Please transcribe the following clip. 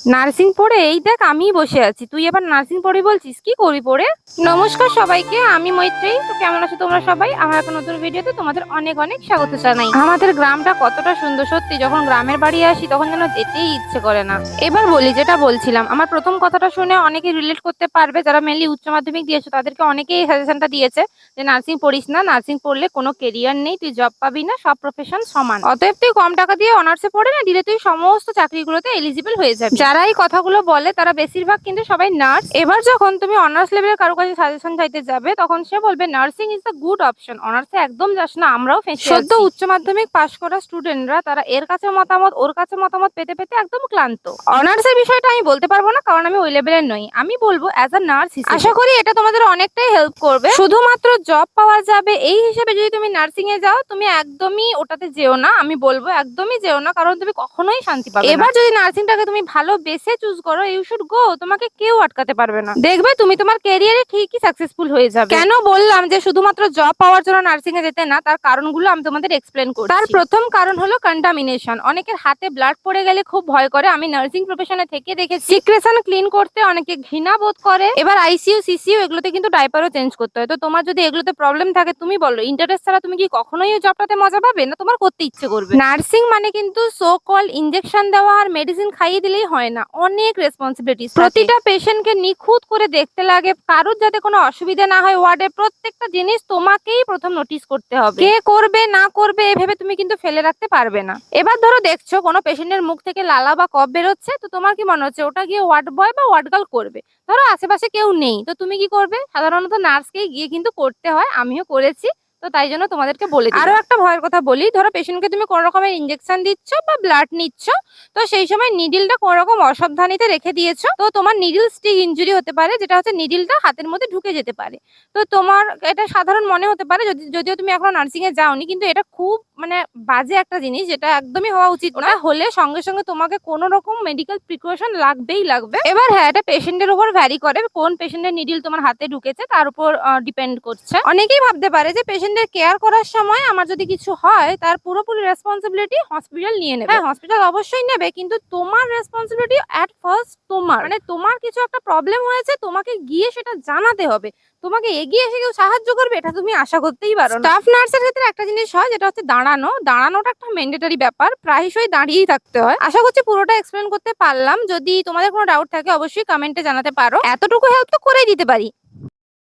Nursing পড়ে এই দেখ আমিই বসে আছি, তুই আবার নার্সিং পড়ি বলছিস, কি করবি পড়ে? নমস্কার সবাইকে, আমি মৈত্রেয়ী। তো কেমন আছো তোমরা সবাই? আমার একটা নতুন ভিডিওতে তোমাদের অনেক অনেক স্বাগত জানাই। আমাদের গ্রামটা কতটা সুন্দর, সত্যি যখন গ্রামের বাড়ি আসি তখন যেন যেতেই ইচ্ছে করে না। এবার বলি, যেটা বলছিলাম, আমার প্রথম কথাটা শুনে অনেকে রিলেট করতে পারবে, যারা মেনলি উচ্চ মাধ্যমিক দিয়েছো তাদেরকে অনেকেই সাজেশনটা দিয়েছে যে নার্সিং পড়িস না, নার্সিং পড়লে কোনো কেরিয়ার নেই, তুই জব পাবি না, সব প্রফেশন সমান, অতএব তুই কম টাকা দিয়ে অনার্সে পড়ে না দিলে তুই সমস্ত চাকরিগুলোতে এলিজিবল হয়ে যাবি। যারা এই কথাগুলো বলে তারা বেশিরভাগ কিন্তু সবাই নার্স। এবার যখন তুমি অনার্স লেভেলের কারো কাছে সাজেশন চাইতে যাবে তখন সে বলবে nursing is the good option, অনার্সে একদম যাস না, আমরাও ফেঁসে আছি। সদ্য উচ্চ মাধ্যমিক পাশ করা স্টুডেন্টরা তারা এর কাছে মতামত ওর কাছে মতামত পেতে পেতে একদম ক্লান্ত। অনার্সের বিষয়টা আমি বলতে পারবো না, কারণ আমি ওই লেভেলের নই। আমি বলবো অ্যাজ আ নার্স হিসেবে আশা করি এটা তোমাদের অনেকটাই হেল্প করবে। শুধুমাত্র জব পাওয়া যাবে এই হিসেবে যদি তুমি নার্সিং এ যাও, তুমি একদমই ওটাতে যেও না। আমি বলবো একদমই যেও না, কারণ তুমি কখনোই শান্তি পাবে না। এবার যদি নার্সিংটাকে তুমি ভালো বেসে চুজ করো, ইউ শুড গো, তোমাকে কেউ আটকাতে পারবে না। দেখবে তুমি তোমার ক্যারিয়ারে ঠিকই সাকসেসফুল হয়ে যাবে। কেন বললাম যে শুধুমাত্র জব পাওয়ার জন্য নার্সিং এ যেতে না, তার কারণগুলো আমি তোমাদের এক্সপ্লেন করছি। তার প্রথম কারণ হলো কন্টামিনেশন। অনেকের হাতে ব্লাড পড়ে গেলে খুব ভয় করে, আমি নার্সিং প্রফেশনে থেকে দেখেছি। সিক্রেশন ক্লিন করতে অনেকে ঘৃণা বোধ করে। এবার আইসিইউ সিসিইউ এগুলোতে কিন্তু ডাইপারও চেঞ্জ করতে হয়। তো তোমার যদি এগুলোতে প্রবলেম থাকে, তুমি বলো ইন্টারেস্ট ছাড়া তুমি কি কখনোই এই জবটাতে মজা পাবে না, তোমার করতে ইচ্ছে করবে? নার্সিং মানে কিন্তু সো কল ইনজেকশন দেওয়া আর মেডিসিন খাইয়ে দিলেই হয় না, অনেক রেসপন্সিবিলিটিস। প্রতিটা পেশেন্টকে নিখুঁত করে দেখতে লাগে, কারোর যাতে কোনো অসুবিধা না হয়। ওয়ার্ডে প্রত্যেকটা জিনিস তোমাকেই প্রথম নোটিস করতে হবে। কে করবে না করবে এভাবে তুমি কিন্তু ফেলে রাখতে পারবে না। এবার ধরো দেখছো কোনো পেশেন্টের মুখ থেকে লালা বা কফ বেরোচ্ছে, তো তোমার কি মনে হচ্ছে ওটা গিয়ে ওয়ার্ড বয় বা ওয়ার্ড গার্ল করবে? ধরো আশেপাশে কেউ নেই, তো তুমি কি করবে? সাধারণত নার্সকেই গিয়ে কিন্তু করতে হয়, আমিও করেছি। তো তাই জন্য তোমাদেরকে বলে দিই। আরো একটা ভয়ের কথা বলি, ধরো পেশেন্টকে তুমি কোন রকমের ইনজেকশন দিচ্ছ বা ব্লাড নিচ্ছ, তো সেই সময় নিডিলটা কোন রকম অসাবধানিতে রেখে দিয়েছো, তো তোমার নিডিল স্টিক ইনজুরি হতে পারে, যেটা হচ্ছে নিডিলটা হাতের মধ্যে ঢুকে যেতে পারে। তো তোমার এটা সাধারণ মনে হতে পারে, যদিও তুমি এখনো নার্সিং এ যাওনি, কিন্তু এটা খুব মানে বাজে একটা জিনিস, যেটা একদমই হওয়া উচিত না। হলে সঙ্গে সঙ্গে তোমাকে কোন রকম মেডিকেল প্রিকশন লাগবেই লাগবে। এবার হ্যাঁ, এটা পেশেন্টের উপর ভ্যারি করে, কোন পেশেন্টের নিডিল তোমার হাতে ঢুকেছে তার উপর ডিপেন্ড করছে। অনেকেই ভাবতে পারে যে পেশেন্টের কেয়ার করার সময় আমার যদি কিছু হয় তার পুরোপুরি রেসপন্সিবিলিটি হসপিটাল নিয়ে নেবে। হ্যাঁ, হসপিটাল অবশ্যই নেবে, কিন্তু তোমার রেসপন্সিবিলিটি এট ফার্স্ট তোমার। মানে তোমার কিছু একটা প্রবলেম হয়েছে, তোমাকে গিয়ে সেটা জানাতে হবে। তোমাকে এগিয়ে এসে কেউ সাহায্য করবে এটা তুমি আশা করতেই পারো না। স্টাফ নার্সের ক্ষেত্রে একটা জিনিস হয়, যেটা হচ্ছে দাঁড়ানোটা একটা ম্যান্ডেটরি ব্যাপার, প্রায়শই দাঁড়িয়েই থাকতে হয়। আশা করছি পুরোটা এক্সপ্লেন করতে পারলাম। যদি তোমাদের কোনো ডাউট থাকে অবশ্যই কমেন্টে জানাতে পারো, এতটুকু হেল্প তো করেই দিতে পারি।